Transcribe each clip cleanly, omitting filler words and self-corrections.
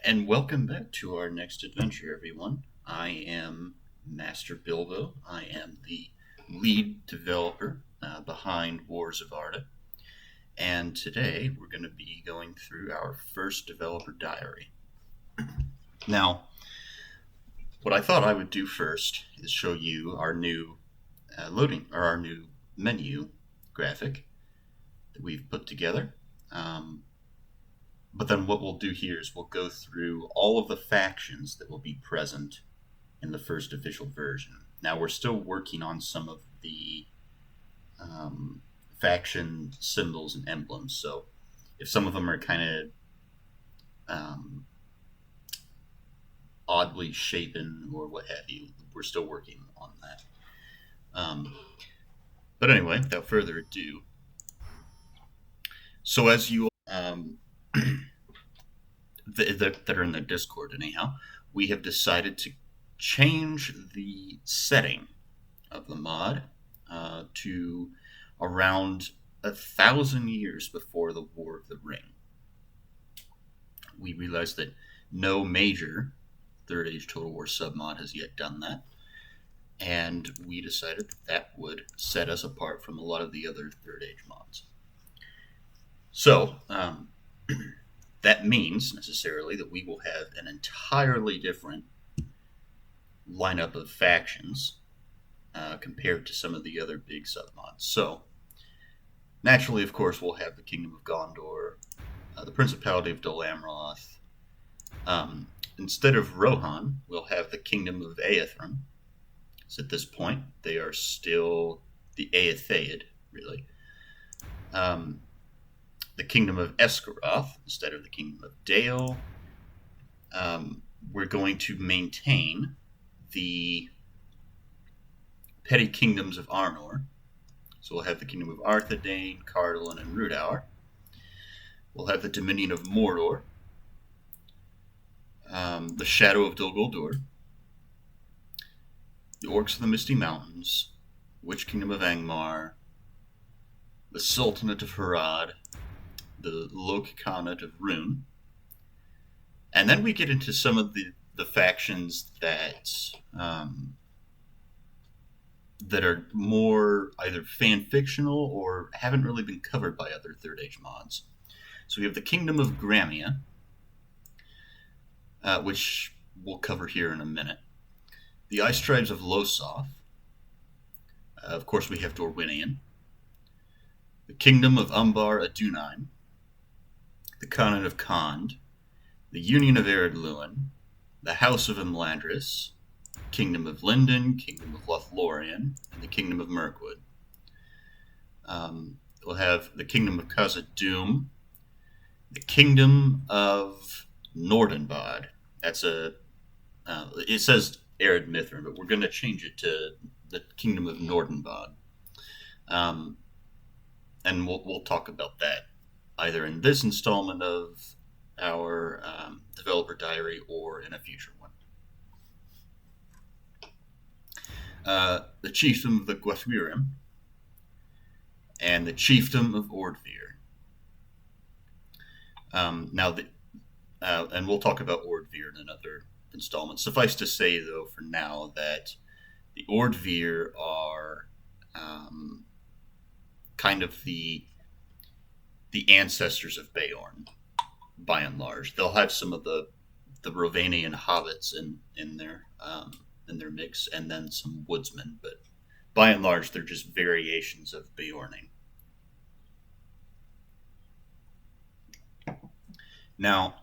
And welcome back to our next adventure, everyone. I am Master Bilbo. I am the lead developer behind Wars of Arda. And today we're going to be going through our first developer diary. Now, what I thought I would do first is show you our new loading or our new menu graphic that we've put together. But then what we'll do here is we'll go through all of the factions that will be present in the first official version. Now we're still working on some of the faction symbols and emblems, so if some of them are kind of oddly shapen or what have you, we're still working on that. But anyway, without further ado, so as you that are in the Discord anyhow, we have decided to change the setting of the mod to around 1,000 years before the War of the Ring. We realized that no major Third Age Total War submod has yet done that, and we decided that would set us apart from a lot of the other Third Age mods. So, that means necessarily that we will have an entirely different lineup of factions compared to some of the other big submods. So, naturally, of course, we'll have the Kingdom of Gondor, the Principality of Dol Amroth. Instead of Rohan, we'll have the Kingdom of Aethrum. So at this point, they are still the Aetheid, really. The Kingdom of Esgaroth instead of the Kingdom of Dale. We're going to maintain the petty kingdoms of Arnor. So we'll have the Kingdom of Arthedain, Cardillan, and Rhudaur. We'll have the Dominion of Mordor, the Shadow of Dol Guldur, the Orcs of the Misty Mountains, Witch Kingdom of Angmar, the Sultanate of Harad, the Lok Khanate of Rune. And then we get into some of the factions that are more either fan fictional or haven't really been covered by other Third Age mods. So we have the Kingdom of Gramia, which we'll cover here in a minute. The Ice Tribes of Losoth. Of course, we have Dorwinion. The Kingdom of Umbar Adunain. The Khanate of Khand. The Union of Ered Luin. The House of Imladris. Kingdom of Linden. Kingdom of Lothlorien. And the Kingdom of Mirkwood. We'll have the Kingdom of Khazad-dûm. The Kingdom of Nordenbad. That's it says Ered Mithrin, but we're going to change it to the Kingdom of Nordenbad. And we'll talk about that either in this installment of our developer diary or in a future one. The Chiefdom of the Gwathwirim and the Chiefdom of Ordvir. And we'll talk about Ordvir in another installment. Suffice to say, though, for now, that the Ordvir are kind of the ancestors of Beorn, by and large. They'll have some of the Rovanian hobbits in their mix, and then some woodsmen, but by and large, they're just variations of Beorning. Now,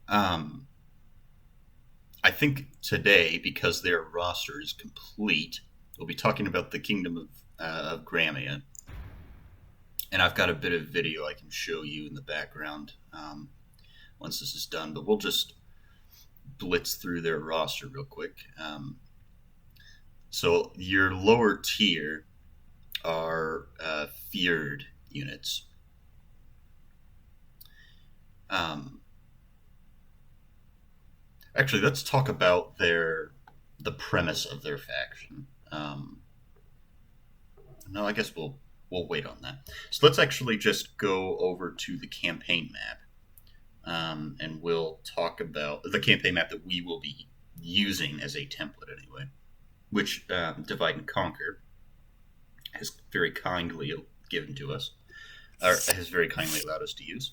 I think today, because their roster is complete, we'll be talking about the Kingdom of Gramia. And I've got a bit of video I can show you in the background once this is done, but we'll just blitz through their roster real quick. So your lower tier are feared units. Actually, let's talk about the premise of their faction. No, I guess we'll wait on that. So let's actually just go over to the campaign map. and we'll talk about the campaign map that we will be using as a template anyway, which Divide and Conquer has very kindly given to us, or has very kindly allowed us to use.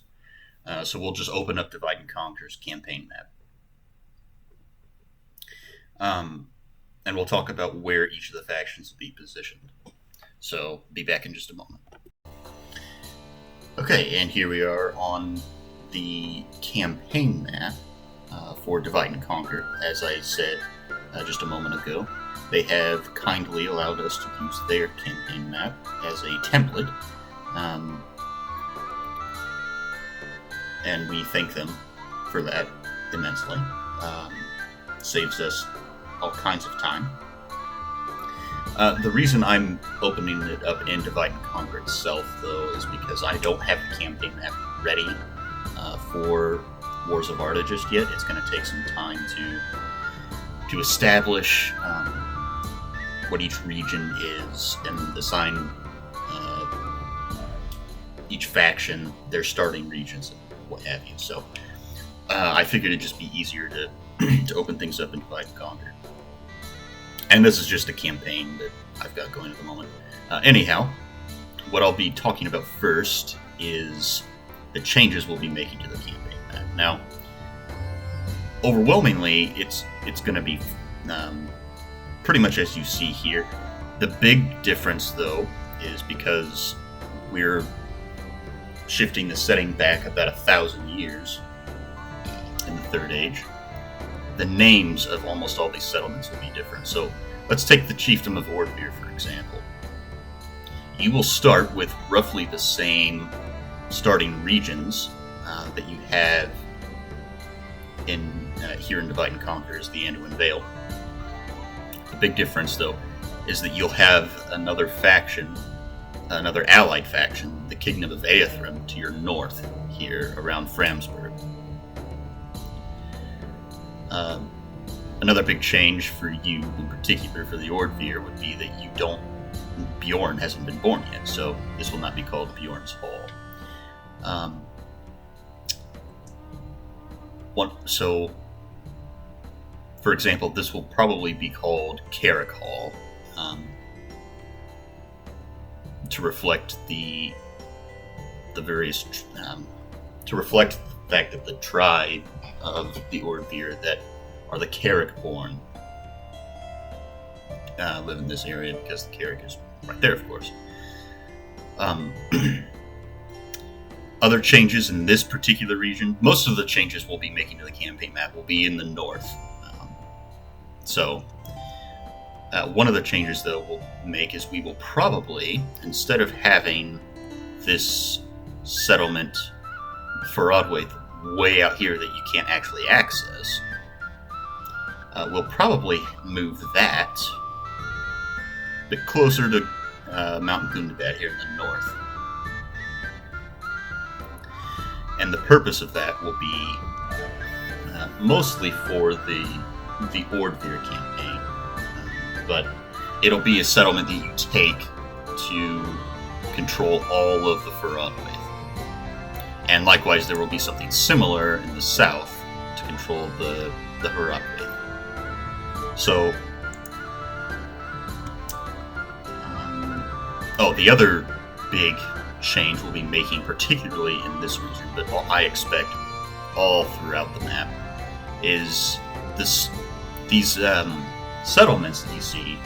So we'll just open up Divide and Conquer's campaign map. And we'll talk about where each of the factions will be positioned. So, be back in just a moment. Okay, and here we are on the campaign map for Divide and Conquer. As I said just a moment ago, they have kindly allowed us to use their campaign map as a template. And we thank them for that immensely. Saves us all kinds of time. The reason I'm opening it up in Divide and Conquer itself, though, is because I don't have the campaign map ready for Wars of Arda just yet. It's going to take some time to establish what each region is and assign each faction their starting regions and what have you. So I figured it'd just be easier to open things up in Divide and Conquer. And this is just a campaign that I've got going at the moment. Anyhow, what I'll be talking about first is the changes we'll be making to the campaign map. Now, overwhelmingly, it's going to be pretty much as you see here. The big difference, though, is because we're shifting the setting back about 1,000 years in the Third Age. The names of almost all these settlements will be different. So let's take the Chiefdom of Ordvir, for example. You will start with roughly the same starting regions that you have here in Divide and Conquer as the Anduin Vale. The big difference, though, is that you'll have another faction, another allied faction, the Kingdom of Aethrim, to your north here around Framsburg. Another big change for you, in particular for the Ordvir, would be that Bjorn hasn't been born yet, so this will not be called Bjorn's Hall. So, for example, this will probably be called Carrick Hall, to reflect the various, to reflect the fact that the tribe of the Ordvir that are the Carrick-born live in this area, because the Carrick is right there, of course. Other changes in this particular region, most of the changes we'll be making to the campaign map will be in the north. One of the changes, though, we'll make is we will probably, instead of having this settlement Faradwaith way out here that you can't actually access, we'll probably move that a bit closer to Mount Gundabad here in the north. And the purpose of that will be mostly for the Ordvir campaign, but it'll be a settlement that you take to control all of the Faradwaith. And likewise, there will be something similar in the south to control the Faradwaith. So, the other big change we'll be making, particularly in this region, but I expect all throughout the map, is these settlements that you see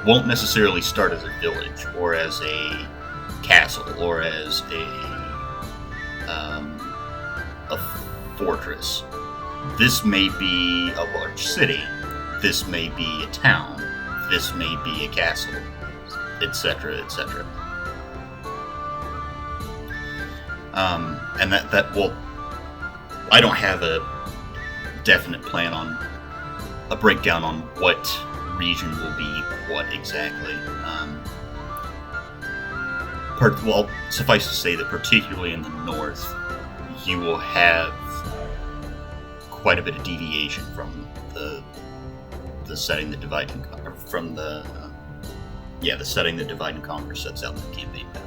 won't necessarily start as a village or as a castle or as a fortress. This may be a large city, this may be a town, this may be a castle, etc., etc. And that will, I don't have a definite plan on a breakdown on what region will be what exactly. Well, suffice to say that particularly in the north, you will have quite a bit of deviation from the setting that Divide and Conquer, from the setting that Divide and Conquer sets out in the campaign map.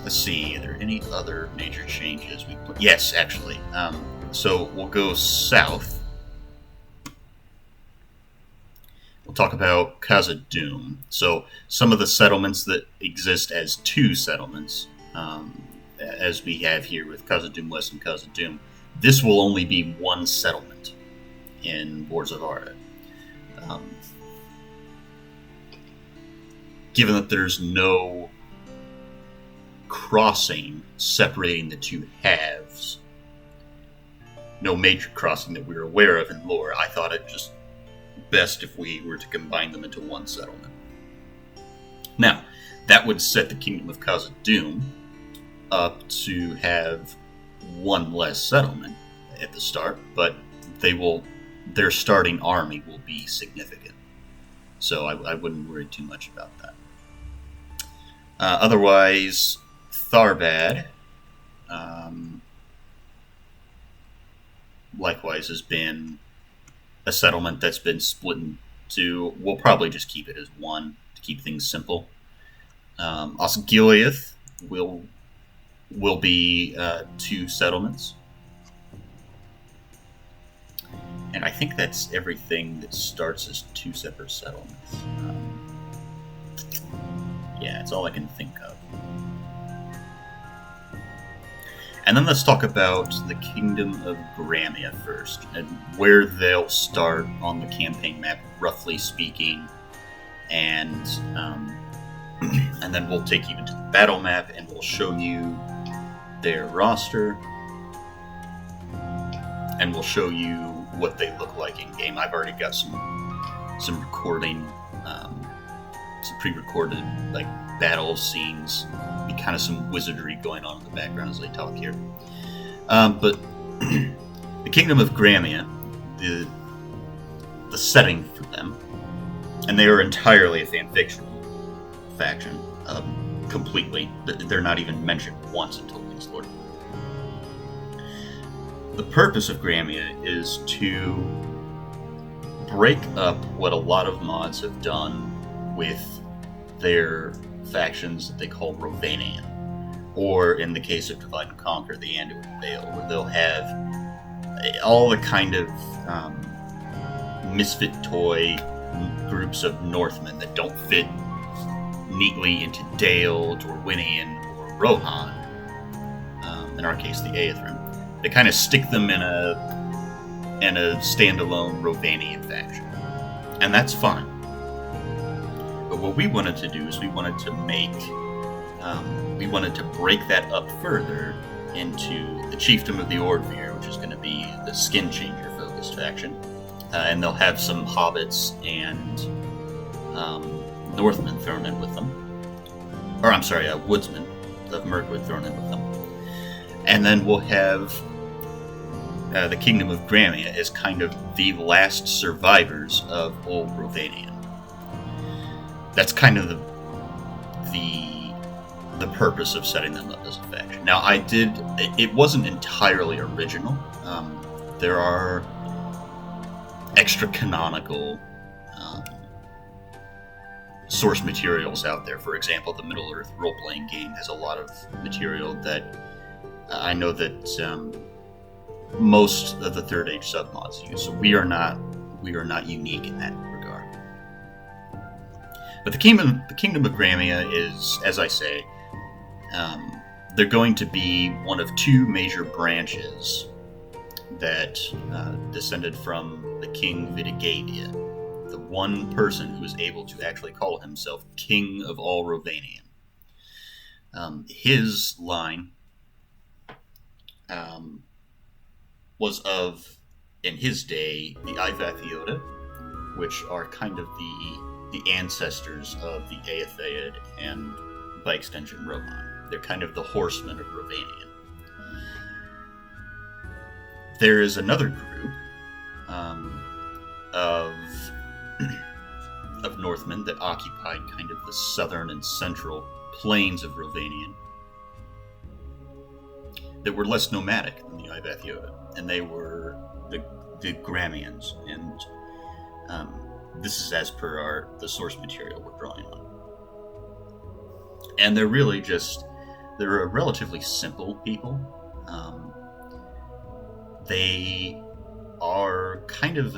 Let's see, are there any other major changes? Yes, actually. So we'll go south. We'll talk about Khazad-dûm. So some of the settlements that exist as two settlements, as we have here with Khazad-dûm West and Khazad-dûm, this will only be one settlement in Wars of Arda. Given that there's no crossing separating the two halves, no major crossing that we're aware of in lore, I thought it just best if we were to combine them into one settlement. Now, that would set the Kingdom of Khazad-dûm up to have one less settlement at the start, but their starting army will be significant. So I wouldn't worry too much about that. Otherwise, Tharbad, likewise, has been a settlement that's been split into. We'll probably just keep it as one to keep things simple. Osgiliath will be two settlements. And I think that's everything that starts as two separate settlements. Yeah, it's all I can think of. And then let's talk about the Kingdom of Gramia first, and where they'll start on the campaign map, roughly speaking. And then we'll take you into the battle map, and we'll show you their roster, and we'll show you what they look like in game. I've already got some recording, some pre-recorded battle scenes, and kind of some wizardry going on in the background as they talk here. But the Kingdom of Gramia, the setting for them, and they are entirely a fanfictional faction, completely. They're not even mentioned once until King's Lord. The purpose of Gramia is to break up what a lot of mods have done with their factions that they call Rovanian, or in the case of Divide and Conquer, the Anduin Vale, where they'll have all the kind of misfit toy groups of Northmen that don't fit neatly into Dale, Dorwinian, or Rohan. In our case, the Aethrim. They kind of stick them in a standalone Rovanian faction, and that's fine. But what we wanted to do is we wanted to break that up further into the Chiefdom of the Ordvir, which is going to be the Skin Changer focused faction, and they'll have some hobbits and Northmen thrown in with them, or I'm sorry, woodsmen of Mirkwood thrown in with them. And then we'll have the Kingdom of Gramia as kind of the last survivors of old Rovanian. That's kind of the purpose of setting them up as a faction. Now, it wasn't entirely original. There are extra canonical source materials out there. For example, the Middle-earth role-playing game has a lot of material that I know that most of the Third Age submods use. So we are not unique in that regard. But the Kingdom of Gramia is, as I say, they're going to be one of two major branches that descended from the King Vidigavia, the one person who was able to actually call himself King of all Rovanian. His line was of, in his day, the Ivathioda, which are kind of the ancestors of the Aetheid and, by extension, Rohan. They're kind of the horsemen of Rovanian. There is another group of Northmen that occupied kind of the southern and central plains of Rovanian that were less nomadic than the Ivathioda, and they were the Gramians, and this is as per the source material we're drawing on. And they're really just they're a relatively simple people. They are kind of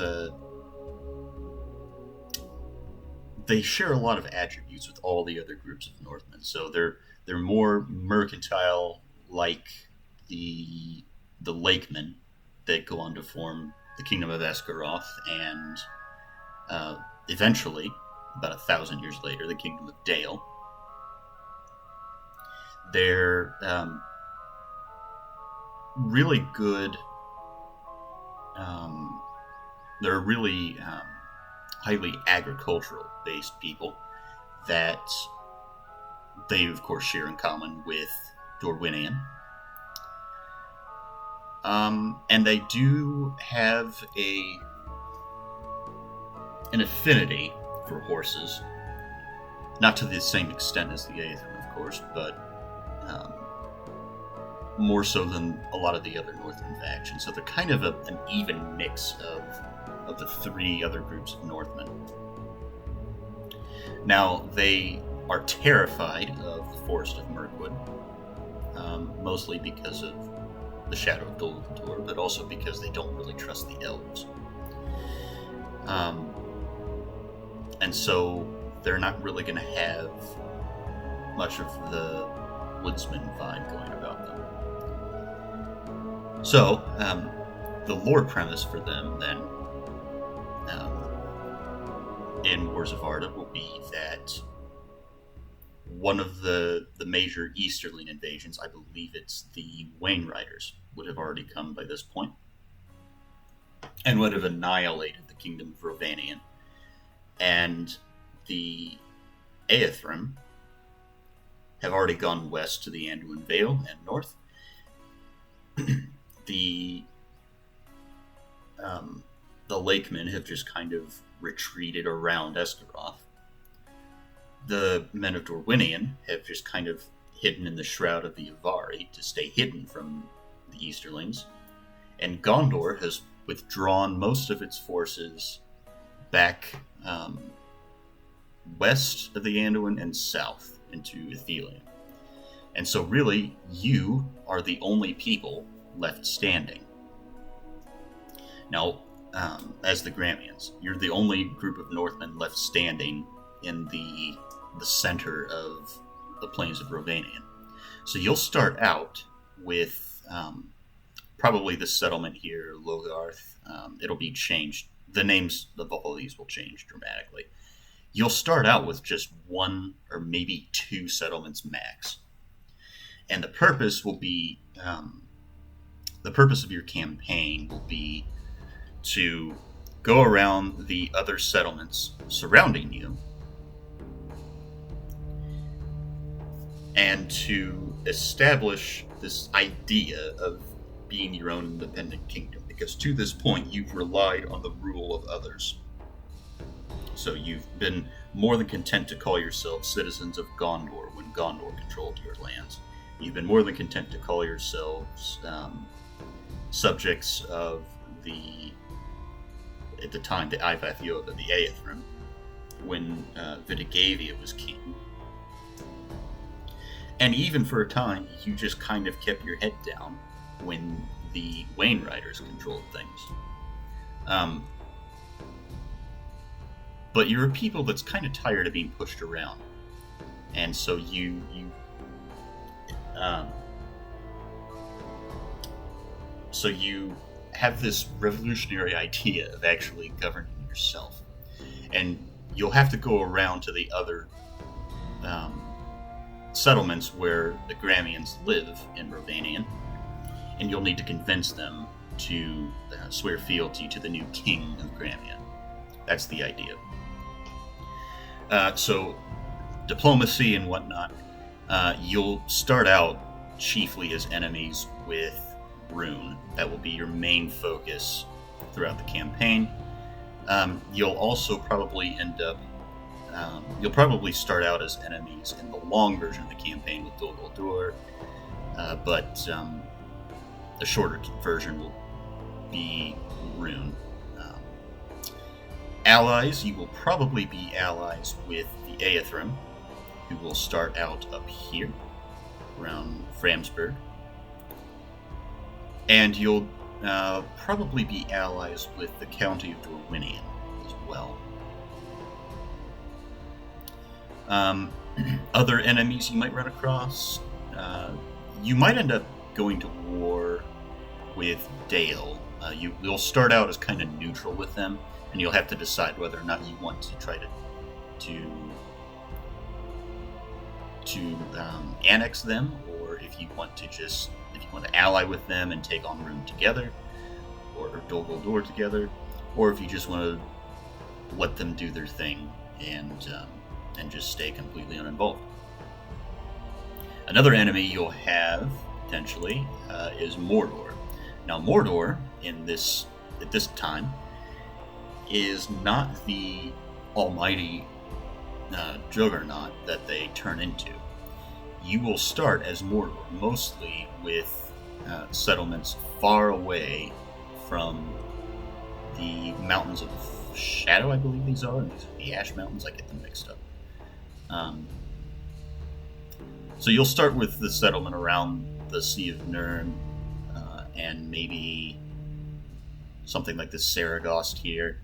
they share a lot of attributes with all the other groups of Northmen. So they're more mercantile, like the Lakemen that go on to form the Kingdom of Esgaroth, and eventually, about 1,000 years later, the Kingdom of Dale. They're really good. They're really highly agricultural-based people that they, of course, share in common with Dorwinian. And they do have an affinity for horses. Not to the same extent as the Aethrim, of course, but more so than a lot of the other Northern factions. So they're kind of an even mix of the three other groups of Northmen. Now, they are terrified of the Forest of Mirkwood, mostly because of the Shadow of Dol Guldur, but also because they don't really trust the elves. And so they're not really going to have much of the woodsman vibe going about them. So, the lore premise for them, then, in Wars of Arda, will be that one of the major Easterling invasions, I believe it's the Wayne Riders, would have already come by this point, and would have annihilated the Kingdom of Rovanian. And the Aethrim have already gone west to the Anduin Vale and north. The Lakemen have just kind of retreated around Esgaroth. The men of Dorwinian have just kind of hidden in the shroud of the Avari to stay hidden from the Easterlings. And Gondor has withdrawn most of its forces back west of the Anduin and south into Ithilien. And so really, you are the only people left standing. Now, as the Gramians, you're the only group of Northmen left standing in the center of the plains of Rovanian. So you'll start out with probably the settlement here, Logarth. It'll be changed. The names of all of these will change dramatically. You'll start out with just one or maybe two settlements max. And the purpose will be, the purpose of your campaign will be to go around the other settlements surrounding you and to establish this idea of being your own independent kingdom. Because to this point, you've relied on the rule of others. So you've been more than content to call yourselves citizens of Gondor when Gondor controlled your lands. You've been more than content to call yourselves subjects of at the time, the Ivath Yoda, the Aethrim, when Vitagavia was king. And even for a time, you just kind of kept your head down when the Wayne Riders controlled things. But you're a people that's kind of tired of being pushed around. And so you have this revolutionary idea of actually governing yourself. And you'll have to go around to the other settlements where the Gramians live in Rovanian, and you'll need to convince them to swear fealty to the new king of Gramian. That's the idea. So, diplomacy and whatnot, you'll start out chiefly as enemies with Rune. That will be your main focus throughout the campaign. You'll also probably end up you'll probably start out as enemies in the long version of the campaign with Dol Guldur, but the shorter version will be Rune. Allies, you will probably be allies with the Aethrim, who will start out up here, around Framsburg. And you'll probably be allies with the County of Dorwinian as well. Other enemies you might run across, you might end up going to war with Dale. You'll start out as kind of neutral with them, and you'll have to decide whether or not you want to try to annex them, or if you want to ally with them and take on Rune together, or Dol Guldur together, or if you just want to let them do their thing and just stay completely uninvolved. Another enemy you'll have potentially is Mordor. Now, Mordor at this time is not the almighty juggernaut that they turn into. You will start as Mordor, mostly with settlements far away from the Mountains of Shadow, I believe these are, and these are the Ash Mountains. I get them mixed up. So you'll start with the settlement around the Sea of Nirn, and maybe something like the Saragost here,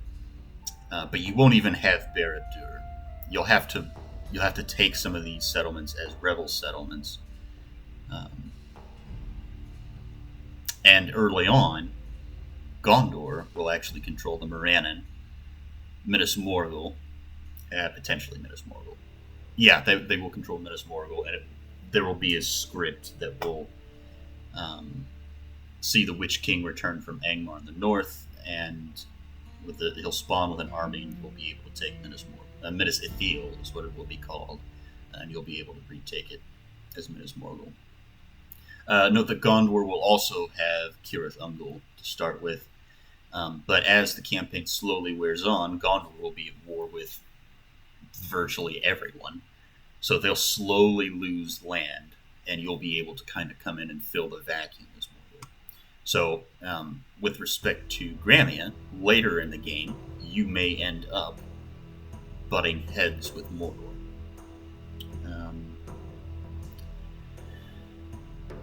but you won't even have Barad-dûr. You'll have to take some of these settlements as rebel settlements, and early on, Gondor will actually control the Morannon, Minas Morgul, potentially Minas Morgul. Yeah, they will control Minas Morgul, and there will be a script that will see the Witch King return from Angmar in the north, and he'll spawn with an army, and you'll be able to take Minas Morgul. Minas Ithil is what it will be called, and you'll be able to retake it as Minas Morgul. Note that Gondor will also have Cirith Ungol to start with, but as the campaign slowly wears on, Gondor will be at war with virtually everyone. So they'll slowly lose land, and you'll be able to kind of come in and fill the vacuum as Mordor. So, with respect to Gramia, later in the game, you may end up butting heads with Mordor.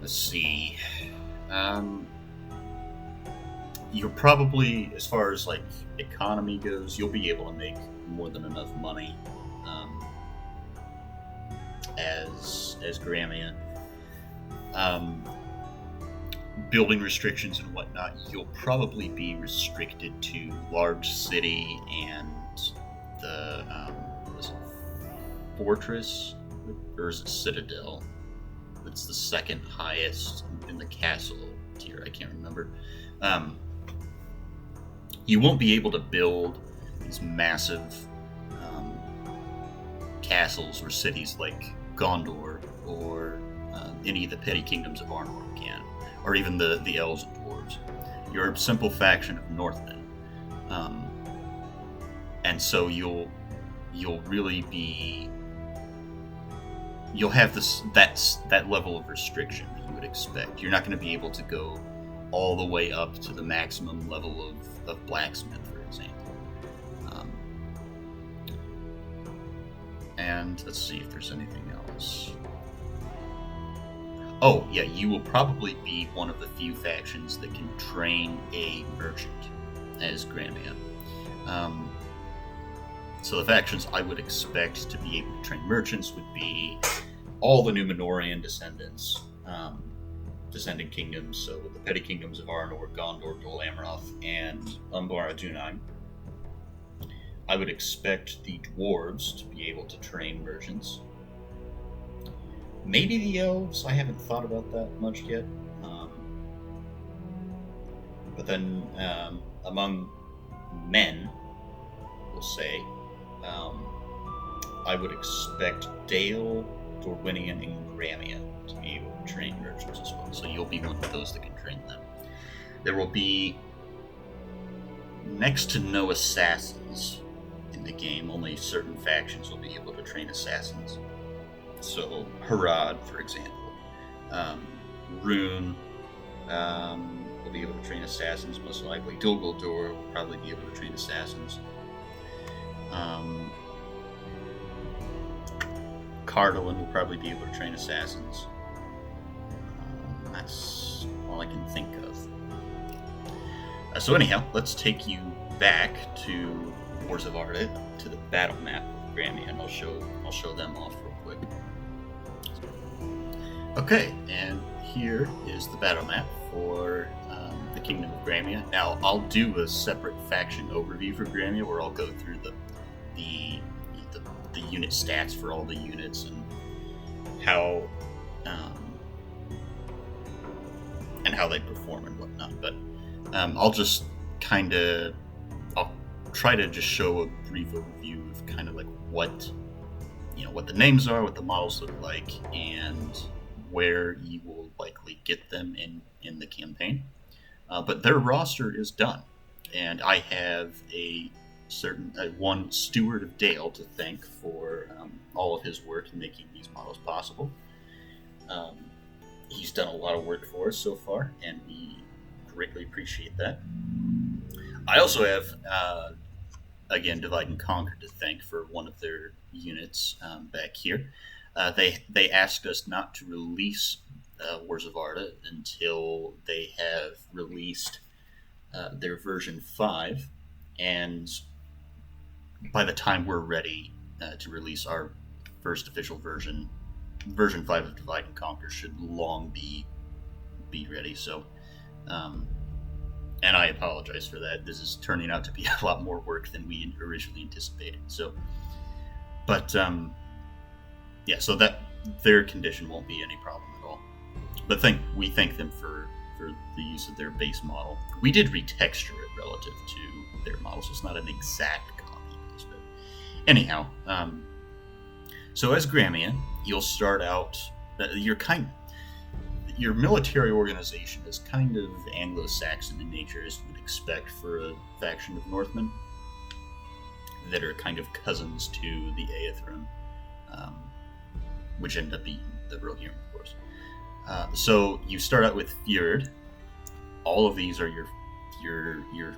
Let's see. You're probably, as far as like economy goes, you'll be able to make more than enough money as Gramia. Building restrictions and whatnot, you'll probably be restricted to large city and the was it fortress, or is it citadel? It's the second highest in the castle tier. I can't remember. You won't be able to build these massive castles or cities like Gondor or any of the petty kingdoms of Arnor can, or even the elves and dwarves. You're a simple faction of Northmen, and so you'll really be. You'll have that level of restriction that you would expect. You're not going to be able to go all the way up to the maximum level of blacksmith, for example. And let's see if there's anything else. Oh, yeah, you will probably be one of the few factions that can train a merchant as Gramia. So the factions I would expect to be able to train merchants would be all the Númenórean descendants, descendant kingdoms, so the petty kingdoms of Arnor, Gondor, Dol Amroth, and Umbar Adunai. I would expect the dwarves to be able to train merchants. Maybe the elves, I haven't thought about that much yet. But then among men, we'll say, I would expect Dale, Dorwinian, and Gramia to be able to train merchants as well. So you'll be one of those that can train them. There will be next to no assassins in the game. Only certain factions will be able to train assassins. So Harad, for example. Rune will be able to train assassins, most likely. Dol Guldur will probably be able to train assassins. Cardolin will probably be able to train assassins. That's all I can think of. So anyhow, let's take you back to Wars of Arda, to the battle map of Gramia, and I'll show them off real quick. Okay, and here is the battle map for the Kingdom of Gramia. Now, I'll do a separate faction overview for Gramia, where I'll go through the unit stats for all the units and how they perform and whatnot. But I'll try to just show a brief overview of kind of like what the names are, what the models look like, and where you will likely get them in the campaign. But their roster is done, and I have one Steward of Dale to thank for all of his work in making these models possible. He's done a lot of work for us so far, and we greatly appreciate that. I also have, again, Divide and Conquer to thank for one of their units back here. They asked us not to release Wars of Arda until they have released their version 5, and by the time we're ready to release our first official version 5 of Divide and Conquer should long be ready. So, and I apologize for that. This is turning out to be a lot more work than we originally anticipated. So, but yeah, so that their condition won't be any problem at all. But we thank them for the use of their base model. We did retexture it relative to their model, so it's not an exact copy of this. But anyhow, so as Gramia, you'll start out. Your military organization is kind of Anglo-Saxon in nature, as you would expect for a faction of Northmen that are kind of cousins to the Aethrum, which end up being the Rohirrim, of course. So you start out with Fjord. All of these are your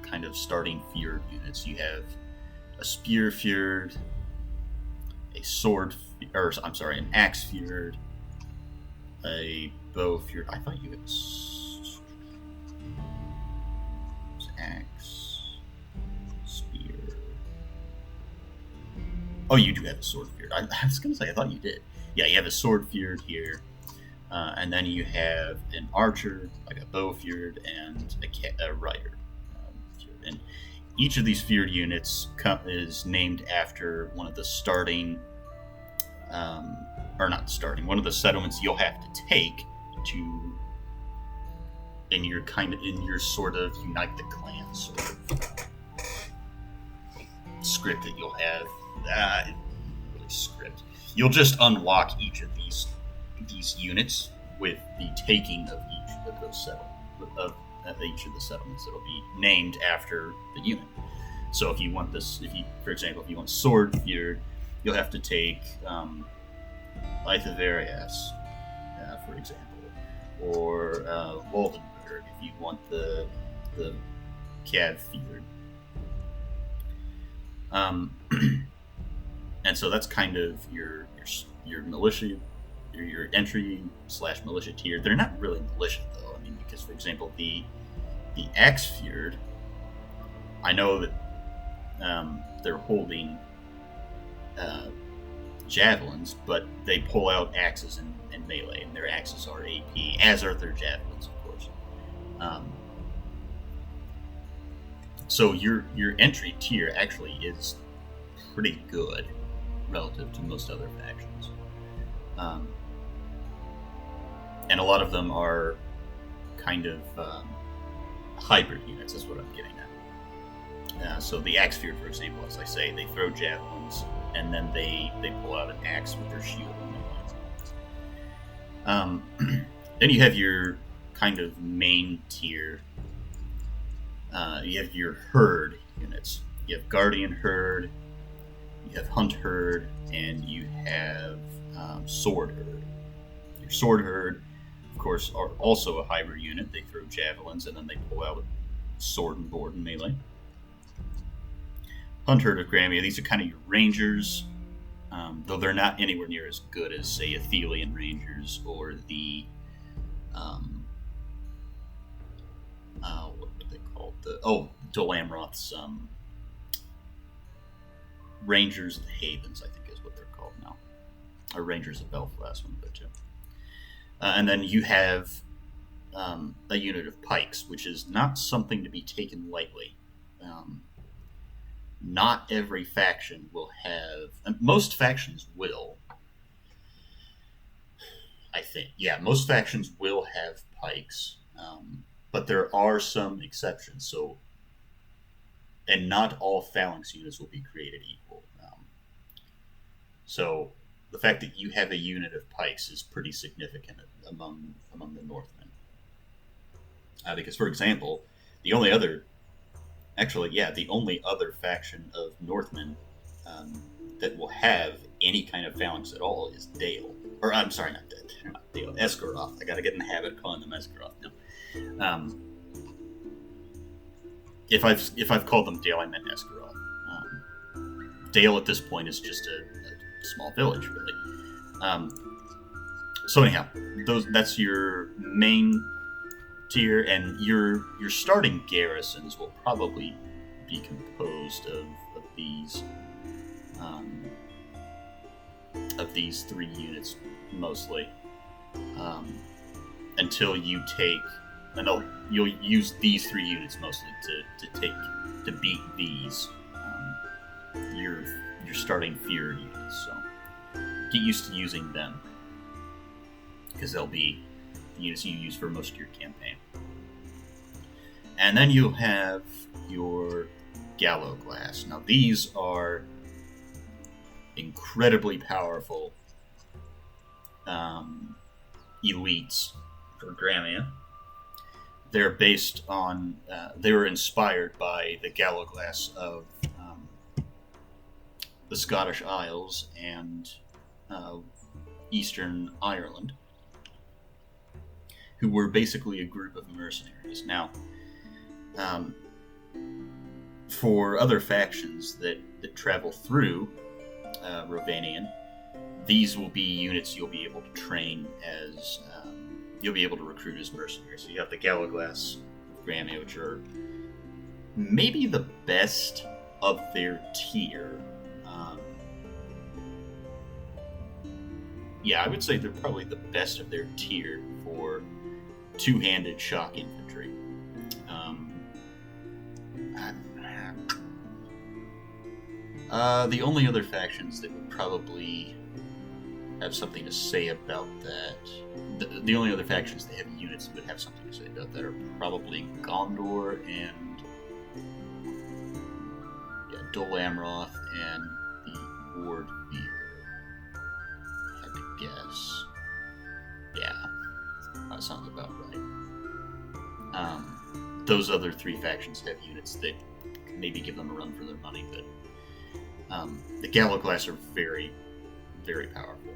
kind of starting Fjord units. You have a Spear Fjord, an Axe Fjord, a Bow Fjord. I thought you had Axe, Spear. Oh, you do have a Sword Fjord. I was going to say, I thought you did. Yeah, you have a Sword Fjord here. And then you have an Archer, like a Bow Fjord, and a Rider Fjord. And each of these Fjord units is named after one of the one of the settlements you'll have to take in your sort of unite the clan sort of script that you'll have. Really script. You'll just unlock each of these units with the taking of each of those each of the settlements that'll be named after the unit. So if you want for example, if you want Sword Fjord, you'll have to take Lythivarias, for example, or Woldenburg if you want the Cav Fjord. And so that's kind of your militia, your entry / militia tier. They're not really militia though. I mean, because for example, the Axe Fjord, I know that they're holding javelins, but they pull out axes and melee, and their axes are AP, as are their javelins, of course. So your entry tier actually is pretty good relative to most other factions. And a lot of them are kind of hybrid units, is what I'm getting at. So the Axe Fjord, for example, as I say, they throw javelins, and then they pull out an axe with their shield. Then you have your kind of main tier. You have your herd units. You have Guardian Herd, you have Hunt Herd, and you have Sword Herd. Your Sword Herd, of course, are also a hybrid unit. They throw javelins, and then they pull out sword and board and melee. Hunt Herd of Gramia, these are kind of your Rangers, though they're not anywhere near as good as, say, Athelian Rangers or the um, what were they called? Dol Amroth's Rangers of the Havens, I think is what they're called now, or Rangers of Belfast, one of the two. And then you have a unit of Pikes, which is not something to be taken lightly. Not every faction will have. Most factions will. I think, yeah, most factions will have Pikes, but there are some exceptions. So, and not all phalanx units will be created equal. So, the fact that you have a unit of Pikes is pretty significant among the Northmen. Because, for example, the only other faction of Northmen that will have any kind of phalanx at all is Dale. Or, I'm sorry, not Dale. Esgaroth. I gotta get in the habit of calling them Esgaroth now. If I've called them Dale, I meant Esgaroth. Dale at this point is just a small village, really. So anyhow, that's your main tier, and your starting garrisons will probably be composed of these 3 units mostly, until you take, and you'll use these 3 units mostly to beat these your starting fear units. So get used to using them, because they'll be the units you use for most of your campaign. And then you'll have your Gallowglass. Now these are incredibly powerful elites for Gramia. They're based on, they were inspired by the Gallowglass of the Scottish Isles and Eastern Ireland, who were basically a group of mercenaries. Now, for other factions that travel through Rovanian, these will be units you'll be able to train as, you'll be able to recruit as mercenaries. So you have the Gallowglass of Gramia, which are maybe the best of their tier. Yeah, I would say they're probably the best of their tier for two-handed shock infantry. The only other factions that would probably have something to say about that, the only other factions that have units that would have something to say about that are probably Gondor and Dol Amroth and the Wardfear. I had to guess. Yeah, that sounds about right. Those other 3 factions have units that maybe give them a run for their money, but the Gallowglass are very, very powerful,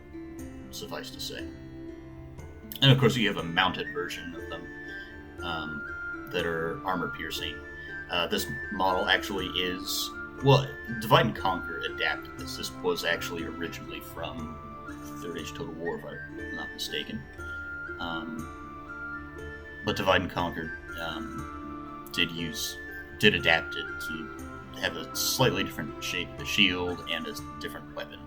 suffice to say. And of course, you have a mounted version of them that are armor-piercing. This model actually is, well, Divide and Conquer adapted this. This was actually originally from Third Age Total War, if I'm not mistaken. But Divide and Conquer did adapt it to have a slightly different shape of the shield and a different weapon.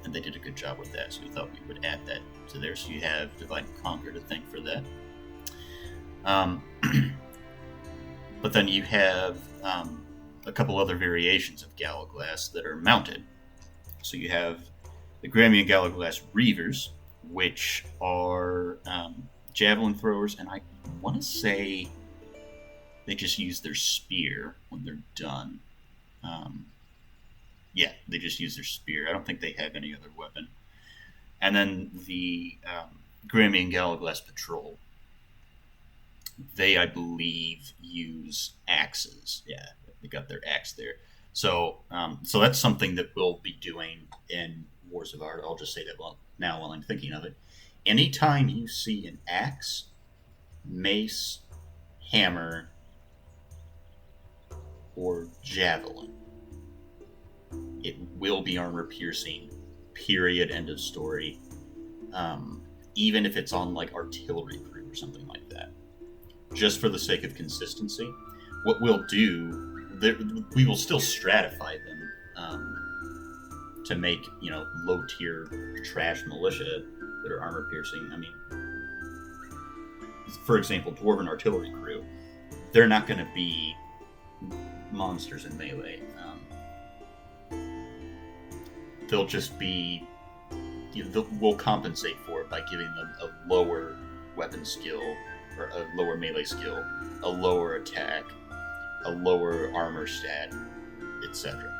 And they did a good job with that, so we thought we would add that to there. So you have Divide and Conquer to thank for that. But then you have a couple other variations of Gallowglass that are mounted. So you have the Gramian Gallowglass Reavers, which are javelin throwers, and I want to say they just use their spear when they're done. Yeah, they just use their spear. I don't think they have any other weapon. And then the Gramian Gallowglass Patrol. They, I believe, use axes. Yeah, they got their axe there. So that's something that we'll be doing in Wars of Arda. I'll just say that now while I'm thinking of it. Anytime you see an axe, mace, hammer, or javelin, it will be armor piercing. Period. End of story. even if it's on like artillery crew or something like that, just for the sake of consistency. What we'll do, we will still stratify them to make low tier trash militia that are armor piercing. I mean, for example, dwarven artillery crew, they're not going to be monsters in melee. They'll just be. We'll compensate for it by giving them a lower weapon skill, or a lower melee skill, a lower attack, a lower armor stat, etc.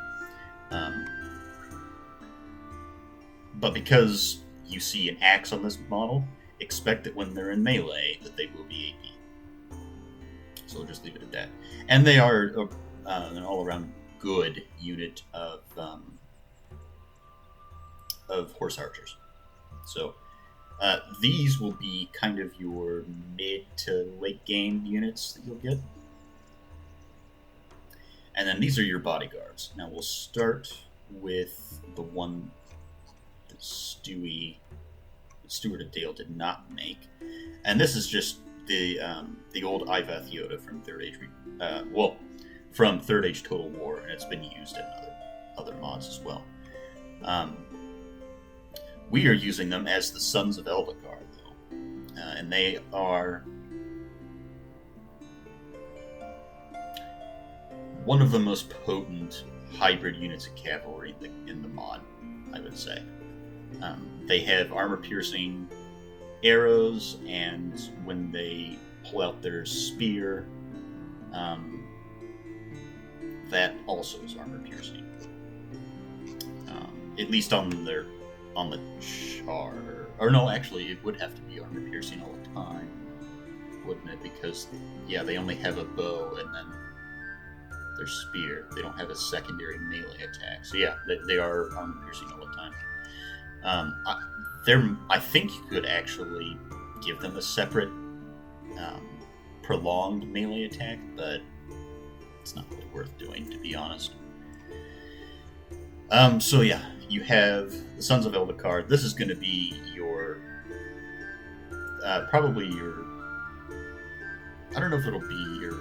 But because you see an axe on this model, expect that when they're in melee that they will be AP. So we'll just leave it at that. And they are an all-around good unit of horse archers. So these will be kind of your mid to late game units that you'll get. And then these are your bodyguards. Now we'll start with the one that Stewart and Dale did not make. And this is just the old Ivath Yoda from Third Age, from Third Age Total War, and it's been used in other mods as well. We are using them as the Sons of Eldacar, though, and they are one of the most potent hybrid units of cavalry in the mod, I would say. They have armor-piercing arrows, and when they pull out their spear, that also is armor-piercing. At least on the char. Or no, actually, it would have to be armor-piercing all the time, wouldn't it? Because, yeah, they only have a bow and then their spear. They don't have a secondary melee attack. So yeah, they are armor-piercing all the time. I think you could actually give them a separate prolonged melee attack, but it's not really worth doing, to be honest. So yeah, you have the Sons of Eldacar. This is going to be your probably your. I don't know if it'll be your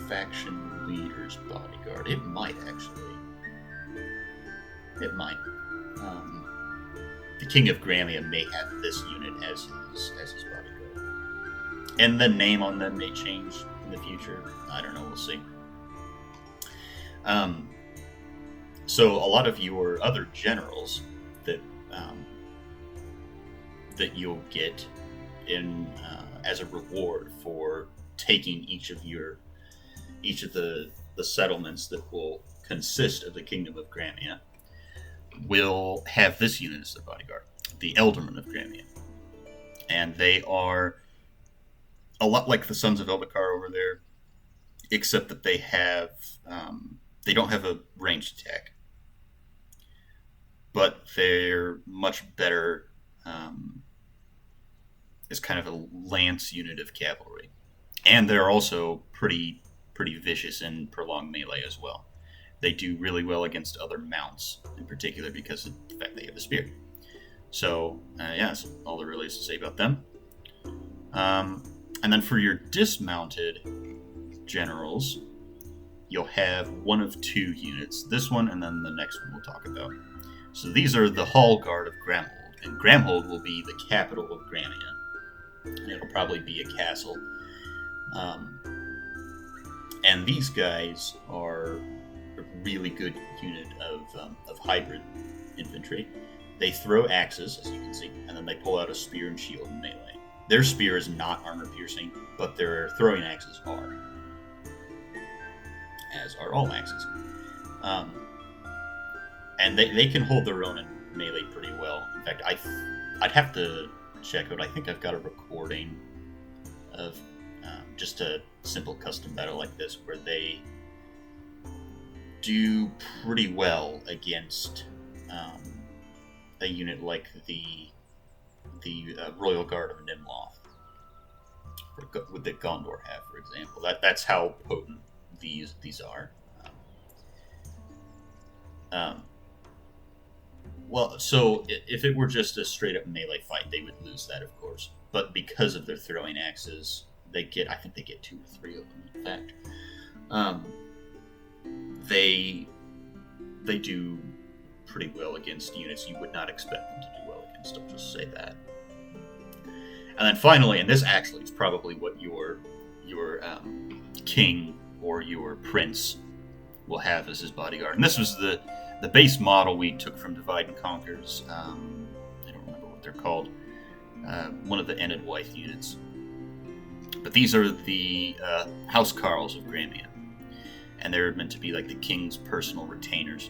faction leader's bodyguard. It might actually. It might. The King of Gramian may have this unit as his bodyguard. And the name on them may change in the future. I don't know, we'll see. So a lot of your other generals that you'll get in as a reward for taking each of the settlements that will consist of the Kingdom of Gramian will have this unit as their bodyguard, the Eldermen of Gramian. And they are a lot like the Sons of Eldacar over there, except that they have they don't have a ranged attack, but they're much better as kind of a lance unit of cavalry, and they're also pretty vicious in prolonged melee as well. They do really well against other mounts, in particular because of the fact they have the spear. So, that's all there really is to say about them. And then for your dismounted generals, you'll have one of two units. This one and then the next one we'll talk about. So these are the Hall Guard of Gramhold. And Gramhold will be the capital of Gramian. And it'll probably be a castle. And these guys are a really good unit of hybrid infantry. They throw axes, as you can see, and then they pull out a spear and shield in melee. Their spear is not armor-piercing, but their throwing axes are. As are all axes. And they can hold their own in melee pretty well. In fact, I'd have to check out. I think I've got a recording of just a simple custom battle like this where they do pretty well against a unit like the Royal Guard of Nimloth, with the Gondor have, for example. That's how potent these are. Well, so if it were just a straight up melee fight, they would lose that, of course. But because of their throwing axes, they get, I think they get 2 or 3 of them, in fact. Um, they they do pretty well against units you would not expect them to do well against. I'll just say that. And then finally, and this actually is probably what your king or your prince will have as his bodyguard. And this was the base model we took from Divide and Conquer's. I don't remember what they're called. One of the Enid Wife units. But these are the House Carls of Gramia. And they're meant to be like the king's personal retainers.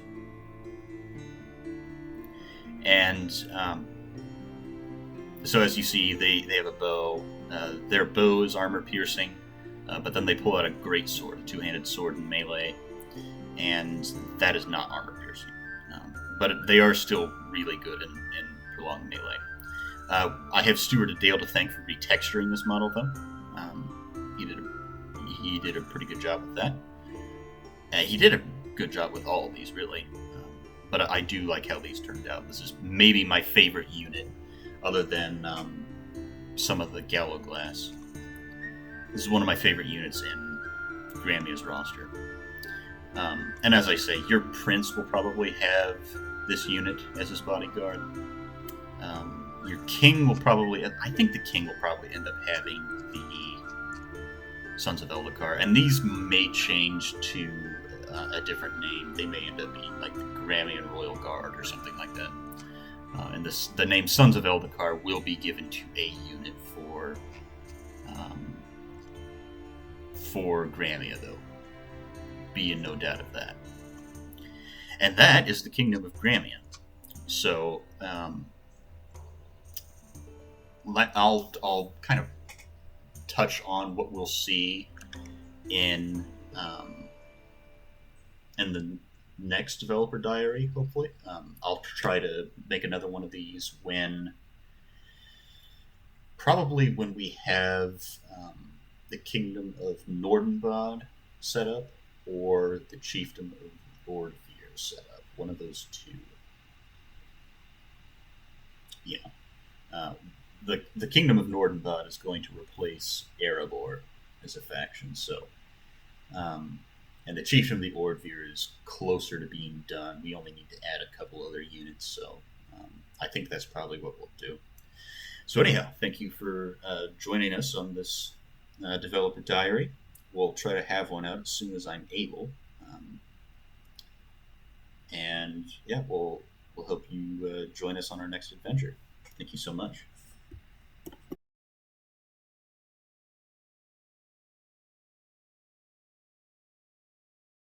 And so as you see, they have a bow. Their bow is armor piercing, but then they pull out a great sword, a two-handed sword in melee, and that is not armor piercing. But they are still really good in prolonged melee. I have Stuart Dale to thank for retexturing this model, though. He did a pretty good job with that. He did a good job with all of these, really. But I do like how these turned out. This is maybe my favorite unit, other than some of the Gallo Glass. This is one of my favorite units in Gramia's roster. And as I say, your prince will probably have this unit as his bodyguard. Your king will probably... I think the king will probably end up having the Sons of Eldacar. And these may change to a different name. They may end up being like the Gramian Royal Guard or something like that. And the name Sons of Eldacar will be given to a unit for Gramia, though. Be in no doubt of that. And that is the Kingdom of Gramia. So, I'll kind of touch on what we'll see in the next developer diary, hopefully. I'll try to make another one of these probably when we have the Kingdom of Nordenbad set up, or the Chiefdom of Ordvir set up. One of those two. Yeah. The Kingdom of Nordenbad is going to replace Erebor as a faction, so... and the Chiefdom of the Ordvir is closer to being done. We only need to add a couple other units, so I think that's probably what we'll do. So anyhow, thank you for joining us on this developer diary. We'll try to have one out as soon as I'm able. And yeah, we'll hope you join us on our next adventure. Thank you so much.